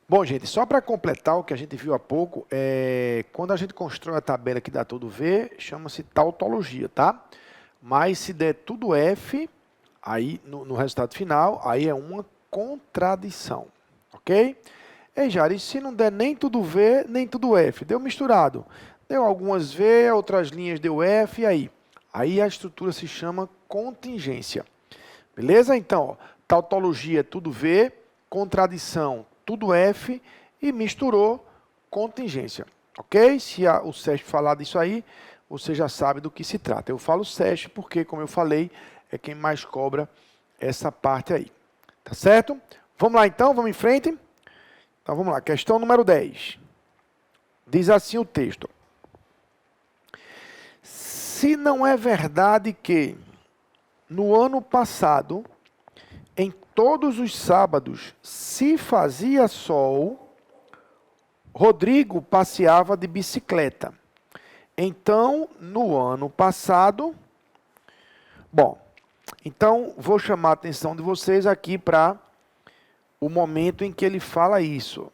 Bom, gente, só para completar o que a gente viu há pouco, quando a gente constrói a tabela que dá tudo V, chama-se tautologia, tá? Mas se der tudo F, aí no resultado final, aí é uma contradição, ok? Ei, Jari, e se não der nem tudo V, nem tudo F? Deu misturado. Deu algumas V, outras linhas deu F, e aí? Aí a estrutura se chama contingência. Beleza? Então, ó, tautologia é tudo V, contradição tudo F e misturou contingência. Ok? Se o SESP falar disso aí, você já sabe do que se trata. Eu falo SESP porque, como eu falei, é quem mais cobra essa parte aí. Tá certo? Vamos lá então, vamos em frente. Então vamos lá, questão número 10. Diz assim o texto. Se não é verdade que no ano passado, em todos os sábados, se fazia sol, Rodrigo passeava de bicicleta. Então, no ano passado... Bom, então vou chamar a atenção de vocês aqui para o momento em que ele fala isso.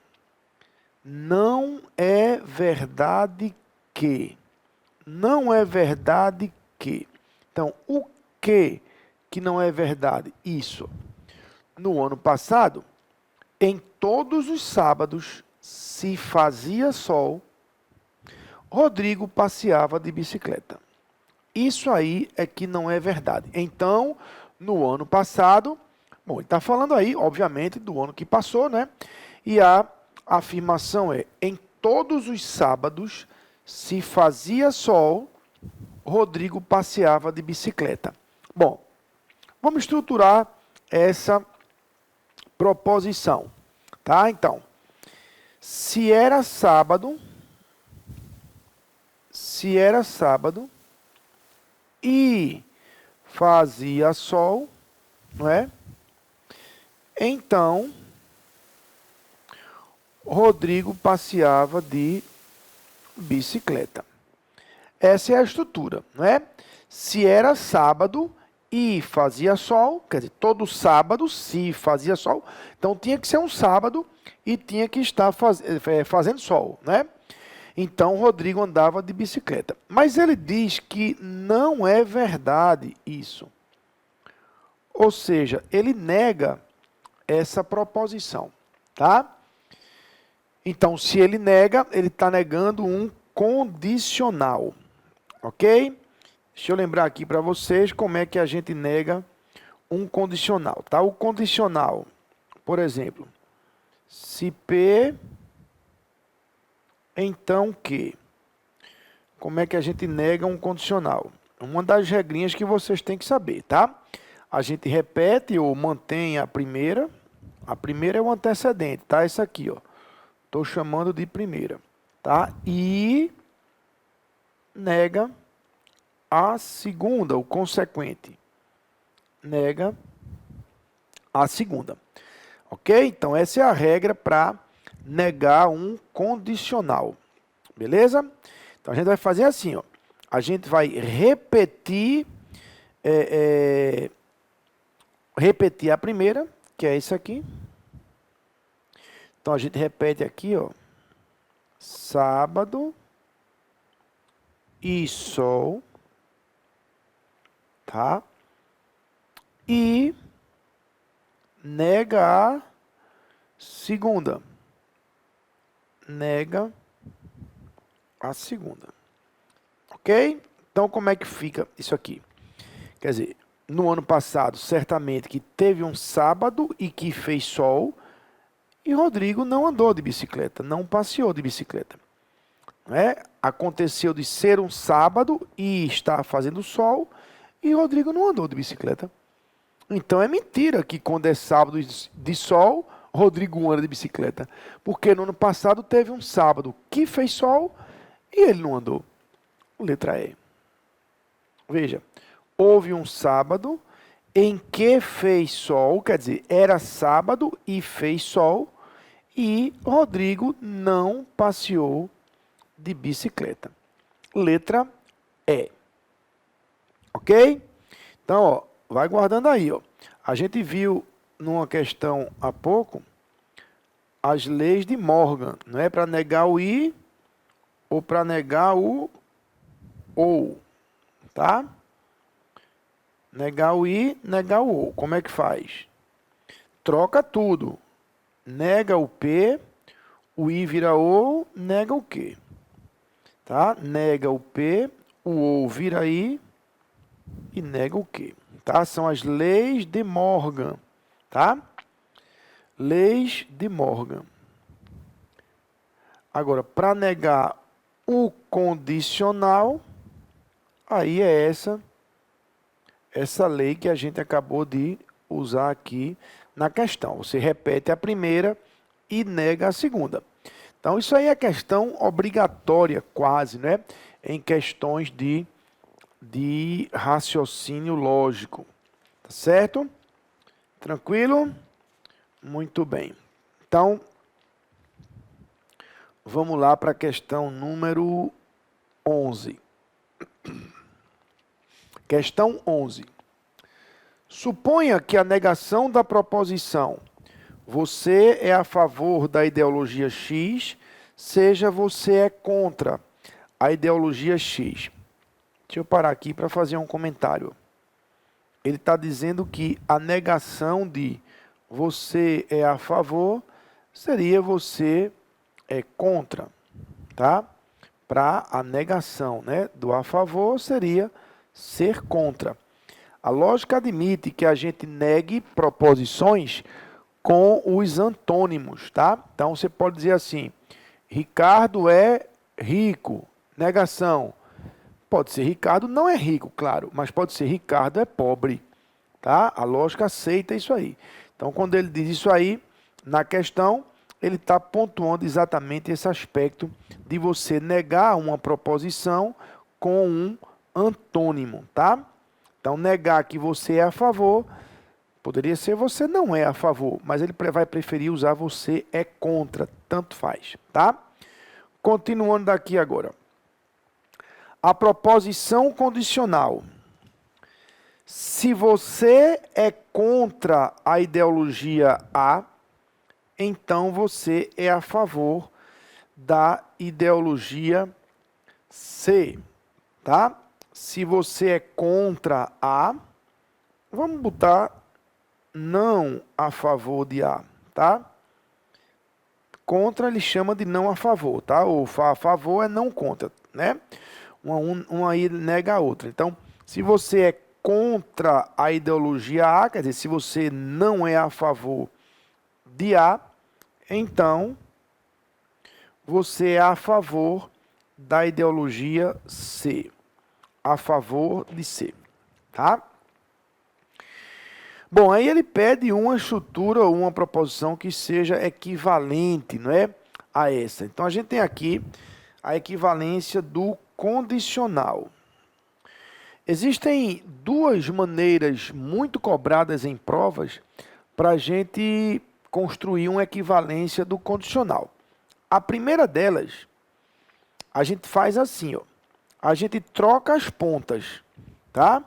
Não é verdade que. Não é verdade que. Então, o que não é verdade? Isso. No ano passado, em todos os sábados, se fazia sol, Rodrigo passeava de bicicleta. Isso aí é que não é verdade. Então, no ano passado, bom, ele está falando aí, obviamente, do ano que passou, né? E a afirmação é, em todos os sábados, se fazia sol, Rodrigo passeava de bicicleta. Bom, vamos estruturar essa proposição, tá? Então, se era sábado e fazia sol, não é? Então, Rodrigo passeava de bicicleta. Essa é a estrutura, não é? Se era sábado e fazia sol, quer dizer, todo sábado se fazia sol, então tinha que ser um sábado e tinha que estar fazendo sol, né? Então, Rodrigo andava de bicicleta. Mas ele diz que não é verdade isso. Ou seja, ele nega essa proposição, tá? Então, se ele nega, ele está negando um condicional, ok? Deixa eu lembrar aqui para vocês como é que a gente nega um condicional, tá? O condicional, por exemplo, se P, então Q. Como é que a gente nega um condicional? Uma das regrinhas que vocês têm que saber, tá? A gente repete ou mantém a primeira é o antecedente, tá? Essa aqui, ó. Estou chamando de primeira, tá? E nega a segunda, o consequente. Nega a segunda. Ok? Então, essa é a regra para negar um condicional. Beleza? Então, a gente vai fazer assim, ó. A gente vai repetir, repetir a primeira, que é isso aqui. Então, a gente repete aqui, ó. Sábado e sol, tá? E nega a segunda. Nega a segunda. Ok? Então, como é que fica isso aqui? Quer dizer, no ano passado, certamente que teve um sábado e que fez sol, e Rodrigo não andou de bicicleta, não passeou de bicicleta. Não é? Aconteceu de ser um sábado e estar fazendo sol, e Rodrigo não andou de bicicleta. Então é mentira que quando é sábado de sol, Rodrigo anda de bicicleta. Porque no ano passado teve um sábado que fez sol e ele não andou. Letra E. Veja, houve um sábado em que fez sol, quer dizer, era sábado e fez sol, e Rodrigo não passeou de bicicleta. Letra E. Ok? Então, ó, vai guardando aí, ó. A gente viu numa questão há pouco as leis de Morgan. Não é para negar o i ou para negar o ou, tá? Negar o i, negar o ou. Como é que faz? Troca tudo. Nega o p, o i vira ou, nega o q. Tá? Nega o p, o ou vira i e nega o q. Tá? São as leis de Morgan. Tá? Leis de Morgan. Agora, para negar o condicional, aí é essa lei que a gente acabou de usar aqui na questão. Você repete a primeira e nega a segunda. Então, isso aí é questão obrigatória, quase, né? Em questões de raciocínio lógico. Tá certo? Tranquilo? Muito bem. Então, vamos lá para a questão número 11. Questão 11. Suponha que a negação da proposição você é a favor da ideologia X, seja você é contra a ideologia X. Deixa eu parar aqui para fazer um comentário. Ele está dizendo que a negação de você é a favor seria você é contra, tá? Para a negação, né, do a favor seria ser contra. A lógica admite que a gente negue proposições com os antônimos, tá? Então você pode dizer assim: Ricardo é rico, negação. Pode ser Ricardo não é rico, claro, mas pode ser Ricardo é pobre, tá? A lógica aceita isso aí. Então, quando ele diz isso aí, na questão, ele está pontuando exatamente esse aspecto de você negar uma proposição com um antônimo, tá? Então, negar que você é a favor, poderia ser você não é a favor, mas ele vai preferir usar você é contra, tanto faz, tá? Continuando daqui agora. A proposição condicional. Se você é contra a ideologia A, então você é a favor da ideologia C, tá? Se você é contra A, vamos botar não a favor de A, tá? Contra ele chama de não a favor, tá? Ou a favor é não contra, né? Uma aí nega a outra. Então, se você é contra a ideologia A, quer dizer, se você não é a favor de A, então você é a favor da ideologia C. A favor de C, tá? Bom, aí ele pede uma estrutura ou uma proposição que seja equivalente, não é, a essa. Então, a gente tem aqui a equivalência do condicional. Existem duas maneiras muito cobradas em provas para a gente construir uma equivalência do condicional. A primeira delas, a gente faz assim, ó. A gente troca as pontas, tá?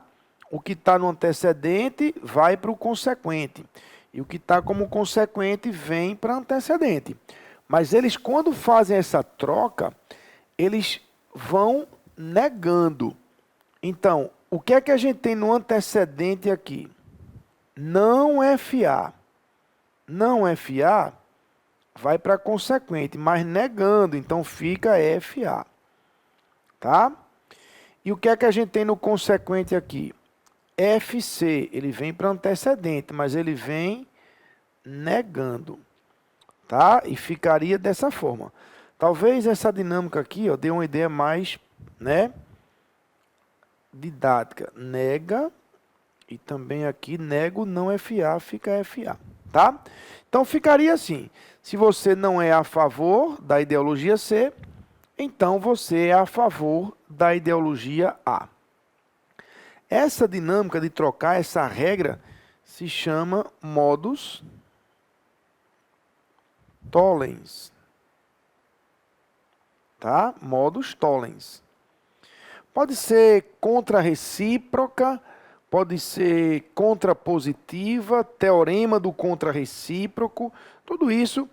O que está no antecedente vai para o consequente. E o que está como consequente vem para antecedente. Mas eles, quando fazem essa troca, eles vão negando. Então, o que é que a gente tem no antecedente aqui? Não FA. Não FA vai para consequente, mas negando, então fica FA. Tá? E o que é que a gente tem no consequente aqui? FC, ele vem para antecedente, mas ele vem negando. Tá? E ficaria dessa forma. Talvez essa dinâmica aqui, ó, dê uma ideia mais, né, didática. Nega e também aqui nego não FA, fica FA, tá? Então ficaria assim: se você não é a favor da ideologia C, então você é a favor da ideologia A. Essa dinâmica de trocar essa regra se chama modus tollens. Tá? Modus tollens. Pode ser contrarrecíproca, pode ser contrapositiva, teorema do contrarrecíproco, tudo isso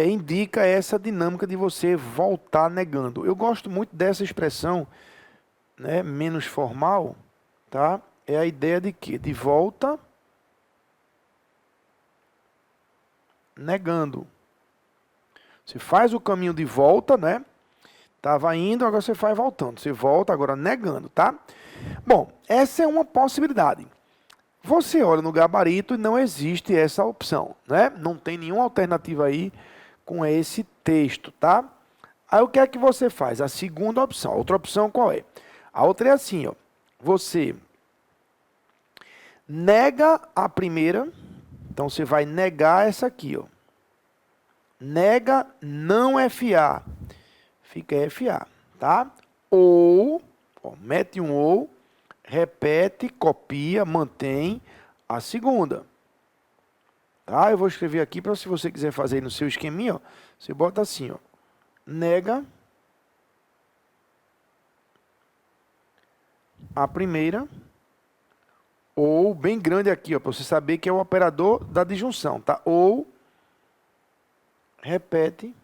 indica essa dinâmica de você voltar negando. Eu gosto muito dessa expressão, né, menos formal, tá? É a ideia de quê? De volta negando. Você faz o caminho de volta, né? Estava indo, agora você vai voltando. Você volta agora negando, tá? Bom, essa é uma possibilidade. Você olha no gabarito e não existe essa opção, né? Não tem nenhuma alternativa aí com esse texto, tá? Aí o que é que você faz? A segunda opção. A outra opção qual é? A outra é assim, ó. Você nega a primeira, então você vai negar essa aqui, ó. Nega não FA, fica FA, tá? Ou, ó, mete um ou, repete, copia, mantém a segunda. Tá? Eu vou escrever aqui para se você quiser fazer no seu esqueminha, ó, você bota assim, ó. Nega a primeira, ou bem grande aqui, ó, para você saber que é o operador da disjunção, tá? Ou repete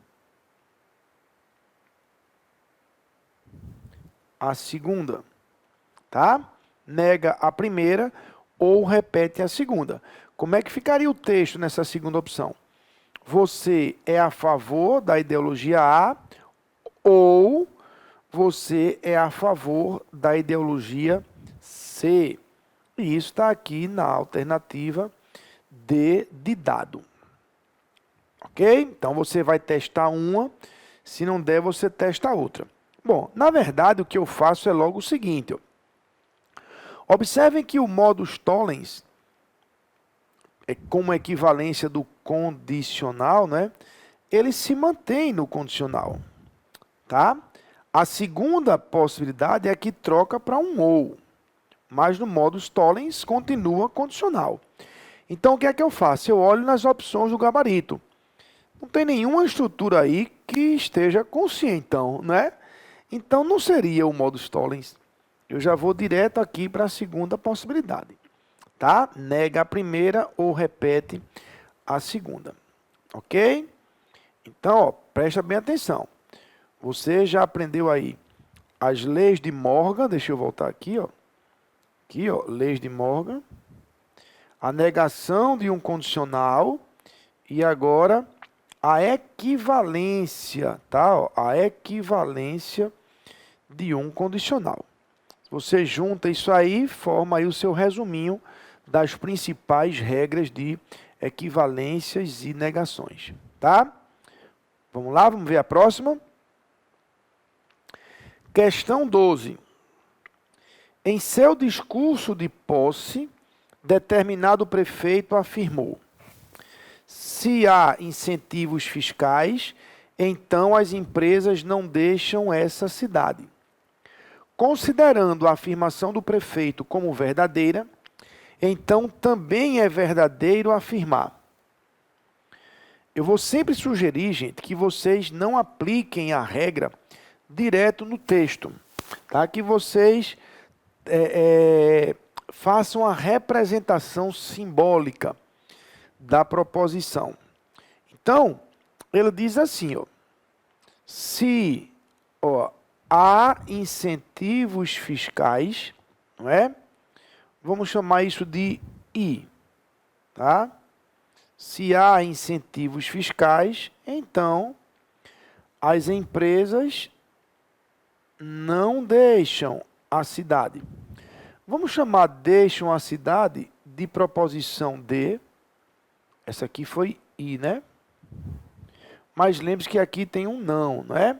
a segunda, tá? Nega a primeira ou repete a segunda. Como é que ficaria o texto nessa segunda opção? Você é a favor da ideologia A ou você é a favor da ideologia C. E isso está aqui na alternativa D de dado. Ok? Então você vai testar uma, se não der, você testa a outra. Bom, na verdade, o que eu faço é logo o seguinte. Ó. Observem que o modus tollens, como equivalência do condicional, né? Ele se mantém no condicional. Tá? A segunda possibilidade é que troca para um ou, mas no modus tollens continua condicional. Então, o que é que eu faço? Eu olho nas opções do gabarito. Não tem nenhuma estrutura aí que esteja conscientão, né? Então, não seria o modus tollens. Eu já vou direto aqui para a segunda possibilidade. Tá? Nega a primeira ou repete a segunda. Ok? Então, ó, presta bem atenção. Você já aprendeu aí as leis de Morgan. Deixa eu voltar aqui, ó. Aqui, ó, leis de Morgan. A negação de um condicional. E agora a equivalência, tá? Ó, a equivalência de um condicional. Você junta isso aí, forma aí o seu resuminho das principais regras de equivalências e negações, tá? Vamos lá, vamos ver a próxima. Questão 12. Em seu discurso de posse, determinado prefeito afirmou: se há incentivos fiscais, então as empresas não deixam essa cidade. Considerando a afirmação do prefeito como verdadeira, então também é verdadeiro afirmar. Eu vou sempre sugerir, gente, que vocês não apliquem a regra direto no texto, tá? Que vocês façam a representação simbólica da proposição. Então, ele diz assim, ó, se há incentivos fiscais, não é? Vamos chamar isso de I, tá? Se há incentivos fiscais, então as empresas não deixam a cidade. Vamos chamar deixam a cidade de proposição D. Essa aqui foi I, né? Mas lembre-se que aqui tem um não, não é?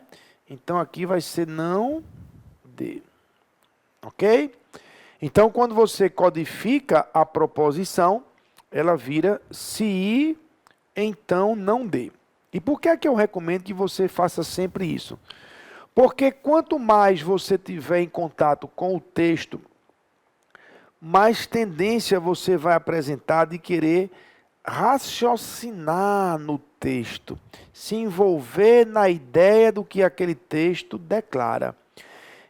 Então aqui vai ser não D. Ok? Então quando você codifica a proposição, ela vira se I, então não D. E por que é que eu recomendo que você faça sempre isso? Porque quanto mais você tiver em contato com o texto, mais tendência você vai apresentar de querer raciocinar no texto, se envolver na ideia do que aquele texto declara.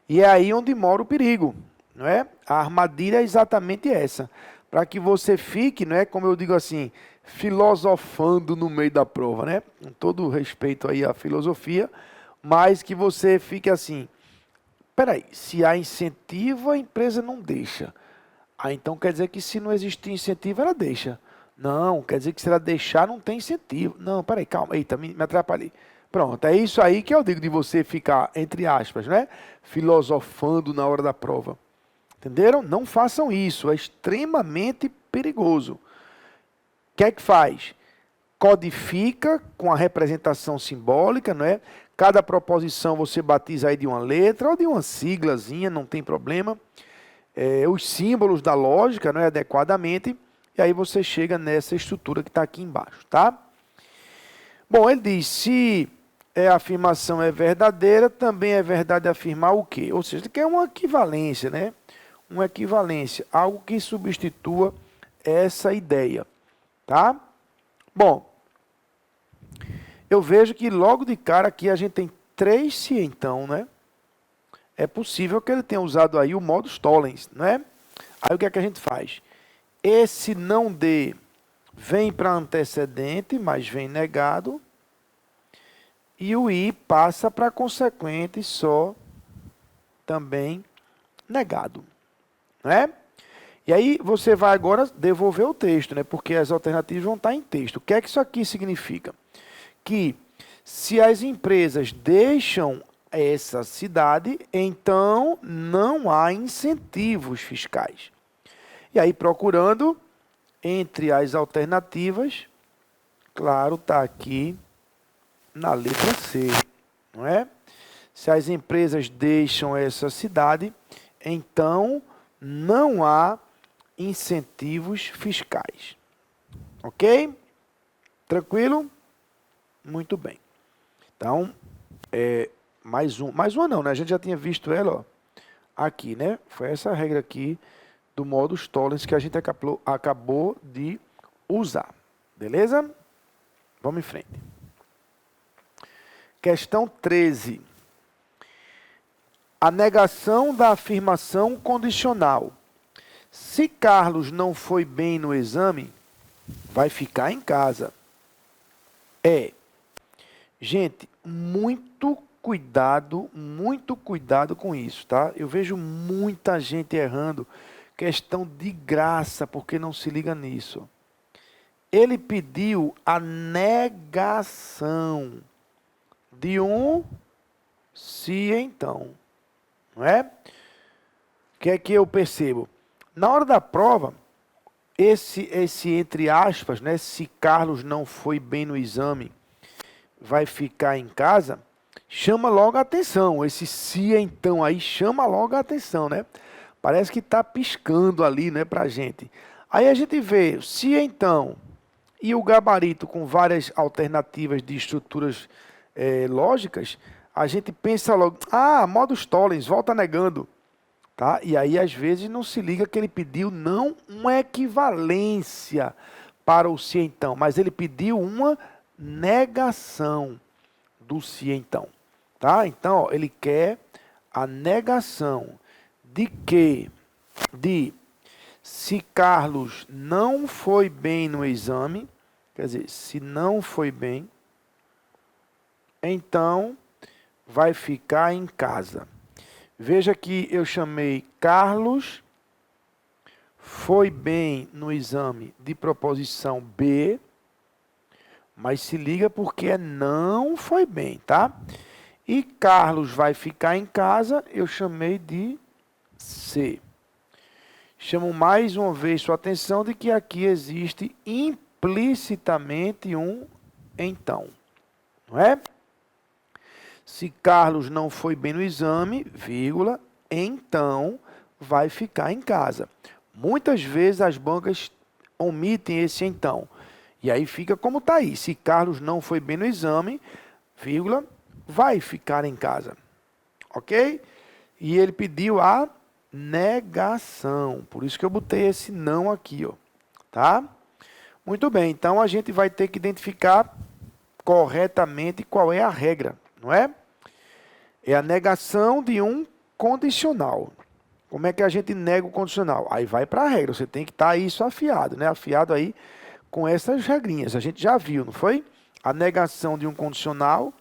E é aí onde mora o perigo, não é? A armadilha é exatamente essa, para que você fique, não é, como eu digo assim, filosofando no meio da prova, né? Com todo respeito aí à filosofia, mas que você fique assim, peraí, se há incentivo, a empresa não deixa. Ah, então quer dizer que se não existir incentivo, ela deixa. Não, quer dizer que se ela deixar, não tem incentivo. Não, peraí, calma, eita, me atrapalhei. Pronto, é isso aí que eu digo de você ficar, entre aspas, né? Filosofando na hora da prova. Entenderam? Não façam isso, é extremamente perigoso. O que é que faz? Codifica com a representação simbólica, não é? Cada proposição você batiza aí de uma letra ou de uma siglazinha, não tem problema. Os símbolos da lógica, não é, adequadamente, e aí você chega nessa estrutura que está aqui embaixo, tá? Bom, ele diz, se a afirmação é verdadeira, também é verdade afirmar o quê? Ou seja, que é uma equivalência, né? Uma equivalência, algo que substitua essa ideia, tá? Bom, eu vejo que logo de cara aqui a gente tem 3 se então, né? É possível que ele tenha usado aí o modus tollens, não é? Aí o que é que a gente faz? Esse não de vem para antecedente, mas vem negado. E o i passa para consequente só também negado, não é? E aí você vai agora devolver o texto, né? Porque as alternativas vão estar em texto. O que é que isso aqui significa? Que se as empresas deixam essa cidade, então não há incentivos fiscais. E aí, procurando entre as alternativas, claro, está aqui na letra C, não é? Se as empresas deixam essa cidade, então não há incentivos fiscais. Ok? Tranquilo? Muito bem. Então, mais uma não, né? A gente já tinha visto ela, ó, aqui, né? Foi essa regra aqui do modus tollens que a gente acabou de usar. Beleza? Vamos em frente. Questão 13. A negação da afirmação condicional. Se Carlos não foi bem no exame, vai ficar em casa. Gente, muito cuidado com isso, tá? Eu vejo muita gente errando questão de graça, porque não se liga nisso. Ele pediu a negação de um se então, não é? O que é que eu percebo? Na hora da prova, esse entre aspas, né, se Carlos não foi bem no exame, vai ficar em casa, chama logo a atenção. Esse se então aí chama logo a atenção, né? Parece que está piscando ali, né, pra gente. Aí a gente vê se então e o gabarito com várias alternativas de estruturas lógicas, a gente pensa logo, modus tollens, volta negando. Tá? E aí, às vezes, não se liga que ele pediu não uma equivalência para o se então, mas ele pediu uma negação do se então. Tá? Então, ó, ele quer a negação de que, se Carlos não foi bem no exame, quer dizer, se não foi bem, então vai ficar em casa. Veja que eu chamei Carlos foi bem no exame de proposição B, mas se liga porque não foi bem, tá? E Carlos vai ficar em casa, eu chamei de C. Chamo mais uma vez sua atenção de que aqui existe implicitamente um então, não é? Se Carlos não foi bem no exame, vírgula, então vai ficar em casa. Muitas vezes as bancas omitem esse então. E aí fica como está aí. Se Carlos não foi bem no exame, vírgula, vai ficar em casa. Ok? E ele pediu a negação. Por isso que eu botei esse não aqui, ó. Tá? Muito bem. Então a gente vai ter que identificar corretamente qual é a regra, não é? É a negação de um condicional. Como é que a gente nega o condicional? Aí vai para a regra, você tem que estar isso afiado, né? Afiado aí com essas regrinhas. A gente já viu, não foi? A negação de um condicional,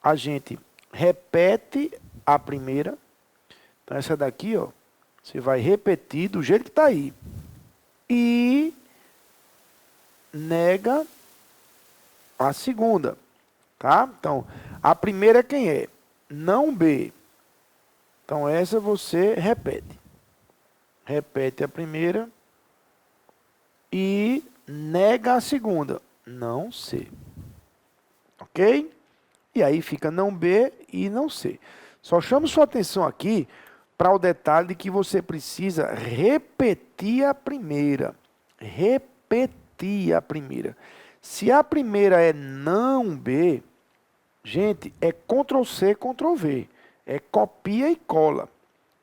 a gente repete a primeira. Então, essa daqui, ó, você vai repetir do jeito que está aí. E nega a segunda, tá? Então, a primeira é quem é? Não B. Então, essa você repete. Repete a primeira e nega a segunda. Não C. Ok? E aí fica não B e não C. Só chamo sua atenção aqui para o detalhe de que você precisa repetir a primeira. Repetir a primeira. Se a primeira é não B, gente, é Ctrl C, Ctrl V. É copia e cola.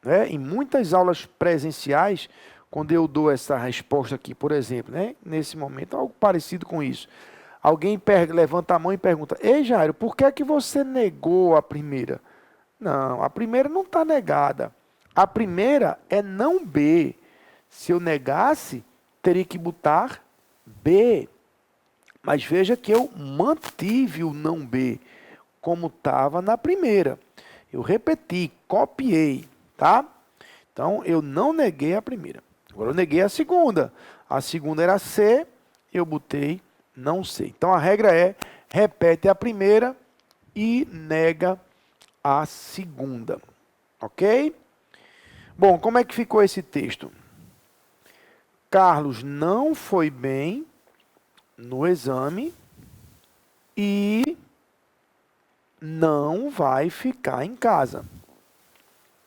Né? Em muitas aulas presenciais, quando eu dou essa resposta aqui, por exemplo, né? Nesse momento, algo parecido com isso. Alguém levanta a mão e pergunta: Ei, Jairo, por que é que você negou a primeira? Não, a primeira não está negada. A primeira é não B. Se eu negasse, teria que botar B. Mas veja que eu mantive o não B, como estava na primeira. Eu repeti, copiei, tá? Então, eu não neguei a primeira. Agora, eu neguei a segunda. A segunda era C, eu botei não C. Então, a regra é, repete a primeira e nega a segunda. Ok? Bom, como é que ficou esse texto? Carlos não foi bem no exame e não vai ficar em casa.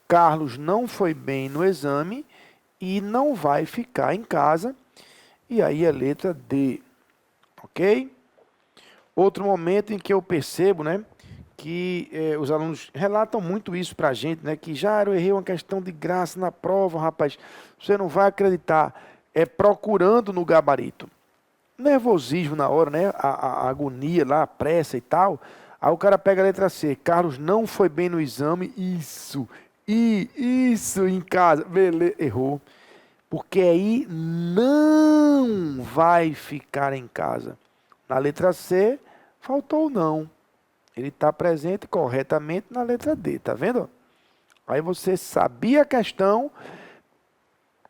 Carlos não foi bem no exame e não vai ficar em casa. E aí a letra D. Ok? Outro momento em que eu percebo, né, que os alunos relatam muito isso para a gente, né, que já eu errei uma questão de graça na prova, rapaz, você não vai acreditar, procurando no gabarito. Nervosismo na hora, né, a agonia lá, a pressa e tal, aí o cara pega a letra C, Carlos não foi bem no exame, isso em casa, beleza, errou, porque aí não vai ficar em casa. Na letra C, faltou o não. Ele está presente corretamente na letra D, tá vendo? Aí você sabia a questão,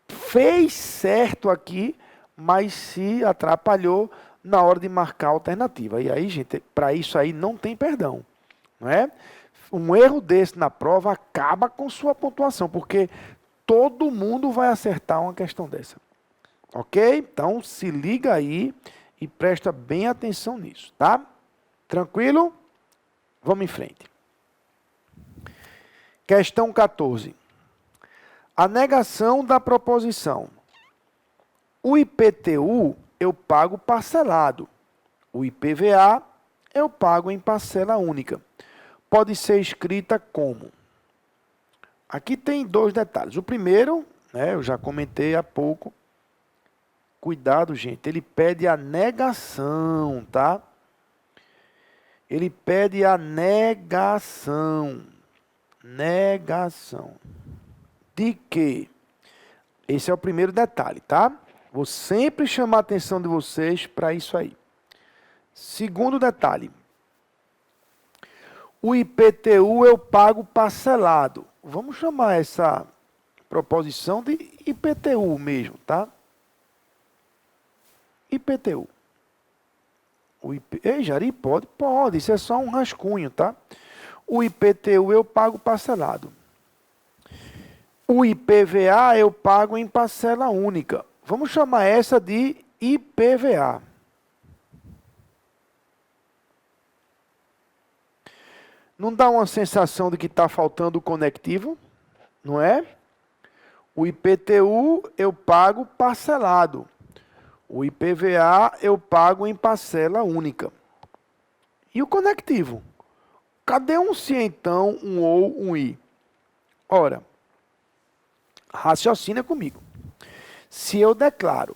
fez certo aqui, mas se atrapalhou na hora de marcar a alternativa. E aí, gente, para isso aí não tem perdão, não é? Um erro desse na prova acaba com sua pontuação, porque todo mundo vai acertar uma questão dessa. Ok? Então, se liga aí e presta bem atenção nisso, tá? Tranquilo? Vamos em frente. Questão 14. A negação da proposição. O IPTU eu pago parcelado. O IPVA eu pago em parcela única. Pode ser escrita como? Aqui tem dois detalhes. O primeiro, né, eu já comentei há pouco. Cuidado, gente. Ele pede a negação, tá? Ele pede a negação. Negação. De quê? Esse é o primeiro detalhe, tá? Vou sempre chamar a atenção de vocês para isso aí. Segundo detalhe. O IPTU eu pago parcelado. Vamos chamar essa proposição de IPTU mesmo, tá? IPTU. Ei, Jari, pode? Pode, isso é só um rascunho, tá? O IPTU eu pago parcelado. O IPVA eu pago em parcela única. Vamos chamar essa de IPVA. Não dá uma sensação de que está faltando o conectivo? Não é? O IPTU eu pago parcelado. O IPVA eu pago em parcela única. E o conectivo? Cadê um se então, um ou, um i? Ora, raciocina comigo. Se eu declaro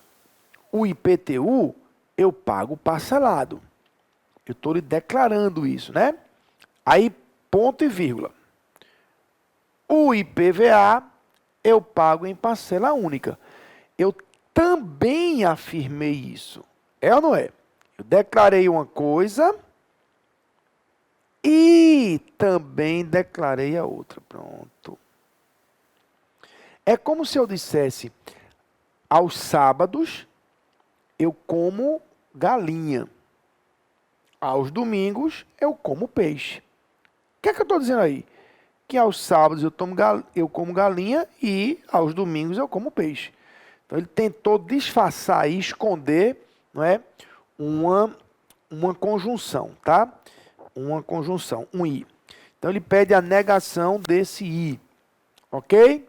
o IPTU, eu pago parcelado. Eu estou lhe declarando isso, né? Aí, ponto e vírgula. O IPVA, eu pago em parcela única. Eu também afirmei isso. É ou não é? Eu declarei uma coisa e também declarei a outra. Pronto. É como se eu dissesse, aos sábados eu como galinha. Aos domingos eu como peixe. O que é que eu estou dizendo aí? Que aos sábados eu como galinha e aos domingos eu como peixe. Então ele tentou disfarçar e esconder, não é, uma conjunção, tá? Uma conjunção, um i. Então ele pede a negação desse i, ok?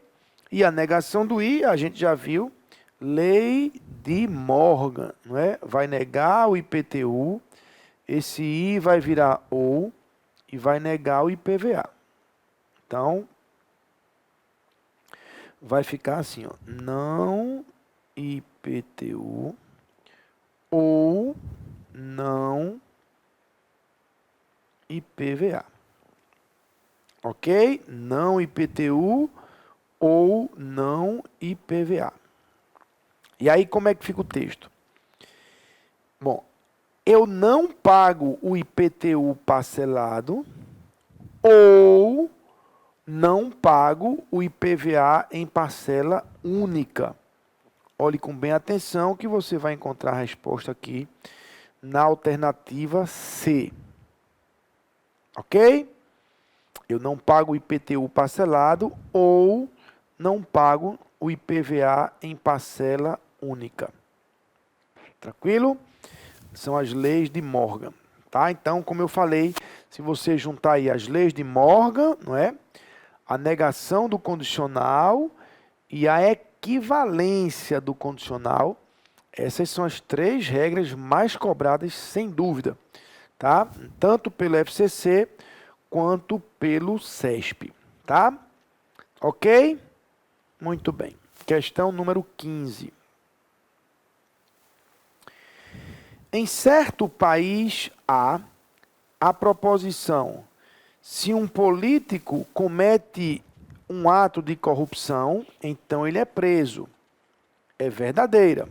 E a negação do i, a gente já viu, lei de Morgan, não é? Vai negar o IPTU, esse i vai virar ou e vai negar o IPVA. Então, vai ficar assim, ó, não IPTU ou não IPVA. Ok? Não IPTU ou não IPVA. E aí, como é que fica o texto? Bom, eu não pago o IPTU parcelado ou não pago o IPVA em parcela única. Olhe com bem atenção que você vai encontrar a resposta aqui na alternativa C. Ok? Eu não pago o IPTU parcelado ou não pago o IPVA em parcela única. Tranquilo? São as leis de Morgan. Tá? Então, como eu falei, se você juntar aí as leis de Morgan, não é? A negação do condicional e a equivalência do condicional, essas são as 3 regras mais cobradas, sem dúvida, tá? Tanto pelo FCC quanto pelo CESP, tá? Ok? Muito bem. Questão número 15. Em certo país a proposição: se um político comete um ato de corrupção, então ele é preso. É verdadeira.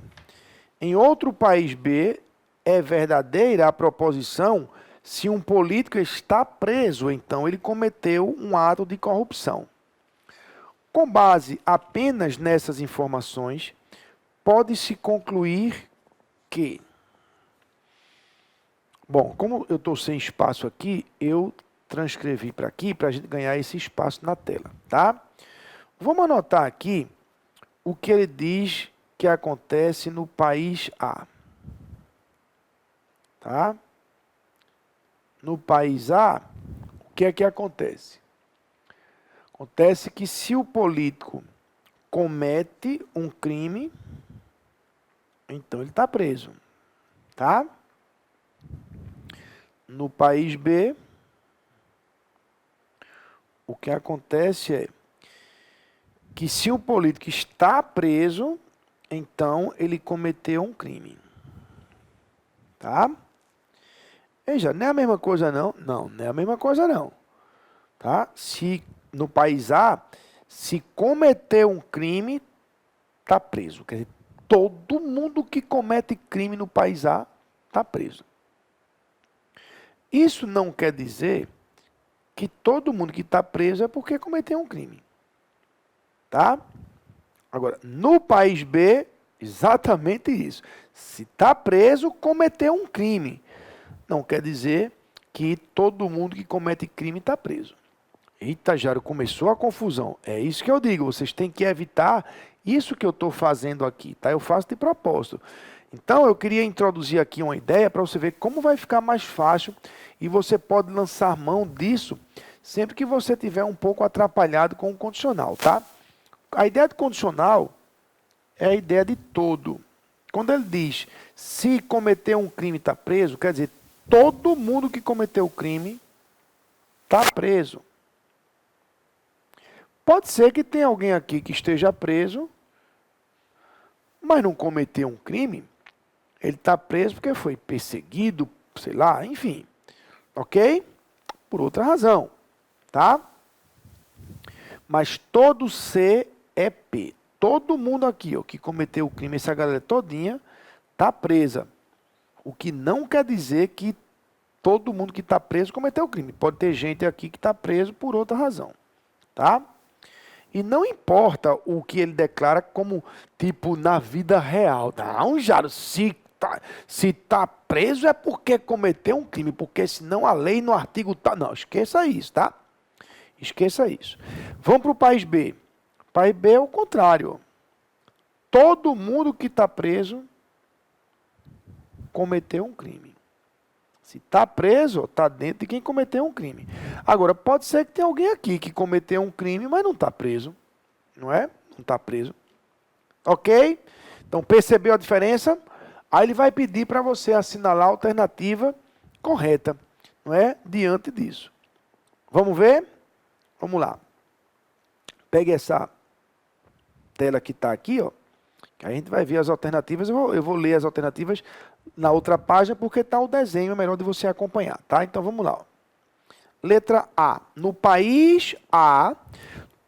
Em outro país B, é verdadeira a proposição: se um político está preso, então ele cometeu um ato de corrupção. Com base apenas nessas informações, pode-se concluir que... Bom, como eu estou sem espaço aqui, eu transcrevi para aqui, para a gente ganhar esse espaço na tela, tá? Vamos anotar aqui o que ele diz que acontece no país A. Tá? No país A, o que é que acontece? Acontece que se o político comete um crime, então ele está preso. Tá? No país B, o que acontece é que se o político está preso, então ele cometeu um crime. Tá? Veja, não é a mesma coisa não? Não, não é a mesma coisa não. Tá? Se no país A, se cometer um crime, está preso. Quer dizer, todo mundo que comete crime no país A está preso. Isso não quer dizer que todo mundo que está preso é porque cometeu um crime. Tá? Agora, no país B, exatamente isso. Se está preso, cometeu um crime. Não quer dizer que todo mundo que comete crime está preso. Eita, Jário, começou a confusão. É isso que eu digo, vocês têm que evitar isso que eu estou fazendo aqui, tá? Eu faço de propósito. Então, eu queria introduzir aqui uma ideia para você ver como vai ficar mais fácil e você pode lançar mão disso sempre que você estiver um pouco atrapalhado com o condicional, tá? A ideia do condicional é a ideia de todo. Quando ele diz, se cometer um crime está preso, quer dizer, todo mundo que cometeu o crime está preso. Pode ser que tenha alguém aqui que esteja preso, mas não cometeu um crime. Ele está preso porque foi perseguido, sei lá, enfim. Ok? Por outra razão. Tá? Mas todo C é P. Todo mundo aqui ó, que cometeu o crime, essa galera todinha, está presa. O que não quer dizer que todo mundo que está preso cometeu o crime. Pode ter gente aqui que está preso por outra razão, tá? E não importa o que ele declara como, tipo, na vida real. Não, Jaro, se tá preso é porque cometeu um crime, porque senão a lei no artigo tá... Não, esqueça isso, tá? Esqueça isso. Vamos para o país B. O país B é o contrário. Todo mundo que está preso cometeu um crime. Se está preso, está dentro de quem cometeu um crime. Agora, pode ser que tenha alguém aqui que cometeu um crime, mas não está preso. Não é? Não está preso. Ok? Então, percebeu a diferença? Aí ele vai pedir para você assinalar a alternativa correta. Não é? Diante disso. Vamos ver? Vamos lá. Pegue essa tela que está aqui, ó. Que a gente vai ver as alternativas. Eu vou ler as alternativas na outra página, porque está o desenho, é melhor de você acompanhar, tá? Então, vamos lá. Ó. Letra A. No país A,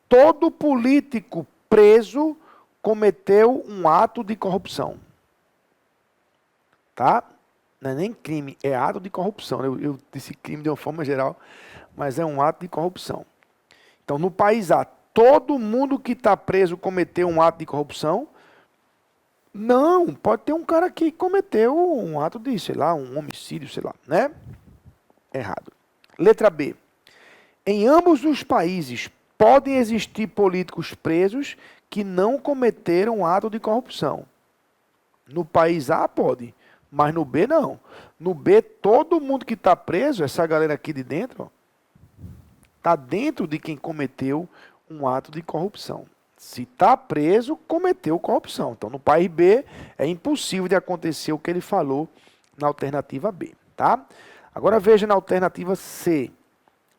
todo político preso cometeu um ato de corrupção. Tá? Não é nem crime, é ato de corrupção. Eu disse crime de uma forma geral, mas é um ato de corrupção. Então, no país A, todo mundo que está preso cometeu um ato de corrupção? Não, pode ter um cara que cometeu um ato de, sei lá, um homicídio, sei lá, né? Errado. Letra B. Em ambos os países podem existir políticos presos que não cometeram ato de corrupção. No país A pode, mas no B não. No B, todo mundo que está preso, essa galera aqui de dentro, está dentro de quem cometeu um ato de corrupção. Se está preso, cometeu corrupção. Então, no país B, é impossível de acontecer o que ele falou na alternativa B. Tá? Agora, veja na alternativa C.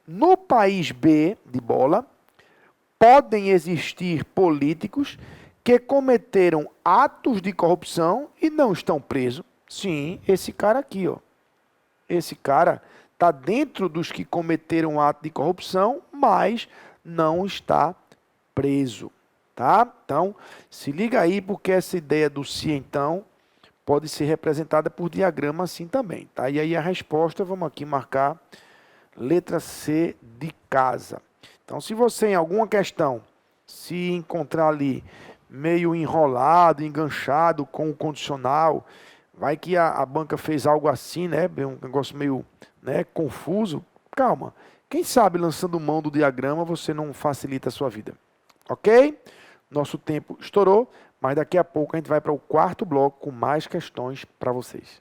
No país B, de bola, podem existir políticos que cometeram atos de corrupção e não estão presos. Sim, esse cara aqui, ó. Esse cara está dentro dos que cometeram ato de corrupção, mas não está preso. Tá? Então, se liga aí, porque essa ideia do se então pode ser representada por diagrama assim também. Tá? E aí a resposta, vamos aqui marcar letra C de casa. Então, se você em alguma questão se encontrar ali meio enrolado, enganchado com o condicional, vai que a banca fez algo assim, né? Um negócio meio, né, confuso. Calma. Quem sabe lançando mão do diagrama você não facilita a sua vida. Ok? Nosso tempo estourou, mas daqui a pouco a gente vai para o quarto bloco com mais questões para vocês.